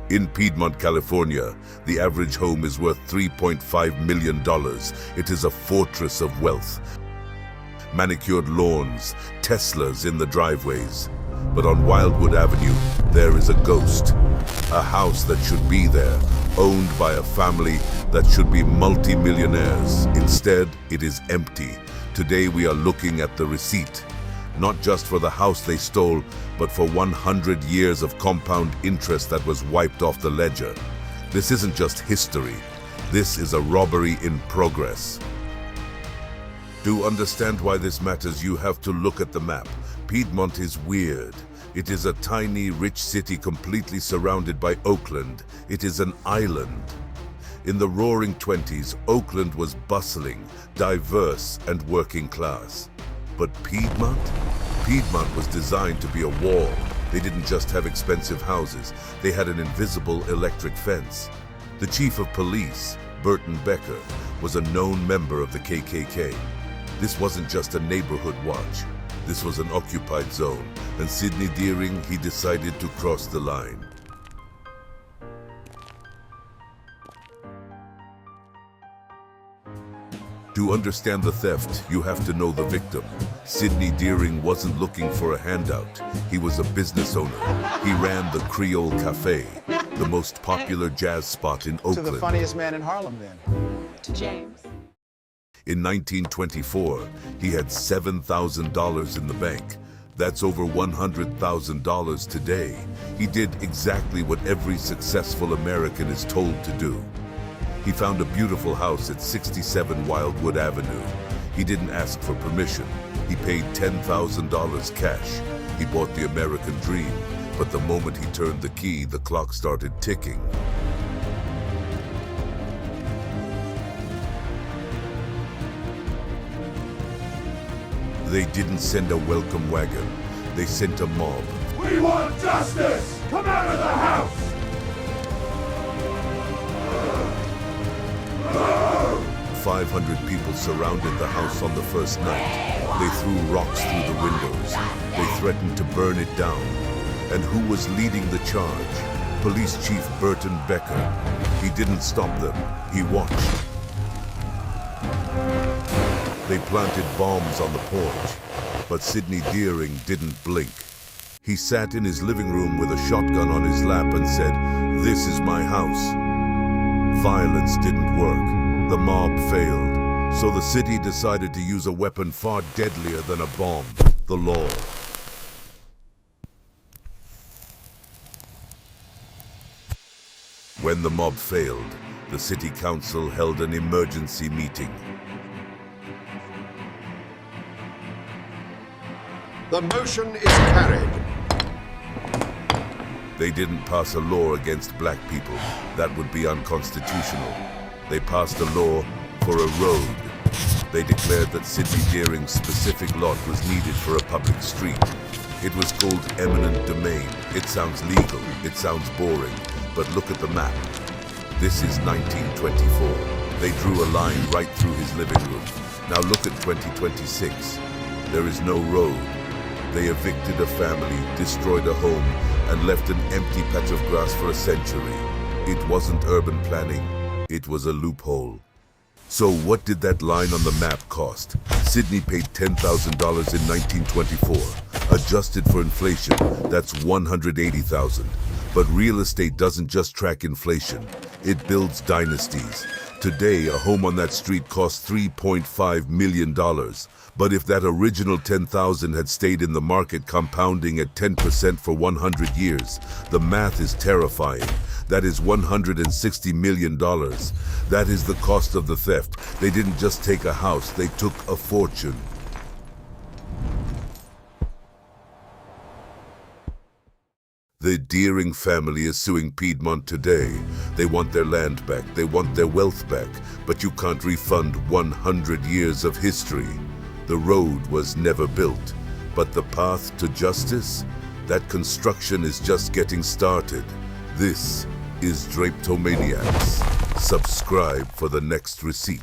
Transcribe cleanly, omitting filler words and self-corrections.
In Piedmont, California, the average home is worth $3.5 million. It is a fortress of wealth. Manicured lawns, Teslas in the driveways. But on Wildwood Avenue, there is a ghost. A house that should be there, owned by a family that should be multi-millionaires. Instead, it is empty. Today we are looking at the receipt. Not just for the house they stole, but for 100 years of compound interest that was wiped off the ledger. This isn't just history. This is a robbery in progress. To understand why this matters, you have to look at the map. Piedmont is weird. It is a tiny, rich city completely surrounded by Oakland. It is an island. In the roaring 20s, Oakland was bustling, diverse, and working class. But Piedmont? Piedmont was designed to be a wall. They didn't just have expensive houses. They had an invisible electric fence. The chief of police, Burton Becker, was a known member of the KKK. This wasn't just a neighborhood watch. This was an occupied zone, and Sidney Deering, he decided to cross the line. To understand the theft, you have to know the victim. Sidney Deering wasn't looking for a handout. He was a business owner. He ran the Creole Cafe, the most popular jazz spot in Oakland. To the funniest man in Harlem, then. To James. In 1924, he had $7,000 in the bank. That's over $100,000 today. He did exactly what every successful American is told to do. He found a beautiful house at 67 Wildwood Avenue. He didn't ask for permission. He paid $10,000 cash. He bought the American dream, but the moment he turned the key, the clock started ticking. They didn't send a welcome wagon. They sent a mob. We want justice! Come out of the house! 500 people surrounded the house on the first night. They threw rocks through the windows. They threatened to burn it down. And who was leading the charge? Police Chief Burton Becker. He didn't stop them. He watched. They planted bombs on the porch, but Sidney Deering didn't blink. He sat in his living room with a shotgun on his lap and said, "This is my house." Violence didn't work. The mob failed. So the city decided to use a weapon far deadlier than a bomb, the law. When the mob failed, the city council held an emergency meeting. The motion is carried. They didn't pass a law against black people. That would be unconstitutional. They passed a law for a road. They declared that Sidney Deering's specific lot was needed for a public street. It was called Eminent Domain. It sounds legal, it sounds boring, but look at the map. This is 1924. They drew a line right through his living room. Now look at 2026. There is no road. They evicted a family, destroyed a home, and left an empty patch of grass for a century. It wasn't urban planning. It was a loophole. So what did that line on the map cost? Sidney paid $10,000 in 1924. Adjusted for inflation, that's $180,000. But real estate doesn't just track inflation. It builds dynasties. Today, a home on that street costs $3.5 million. But if that original $10,000 had stayed in the market compounding at 10% for 100 years, the math is terrifying. That is $160 million. That is the cost of the theft. They didn't just take a house, they took a fortune. The Deering family is suing Piedmont today. They want their land back, they want their wealth back, but you can't refund 100 years of history. The road was never built, but the path to justice? That construction is just getting started. This is Drapetomaniacs. Subscribe for the next receipt.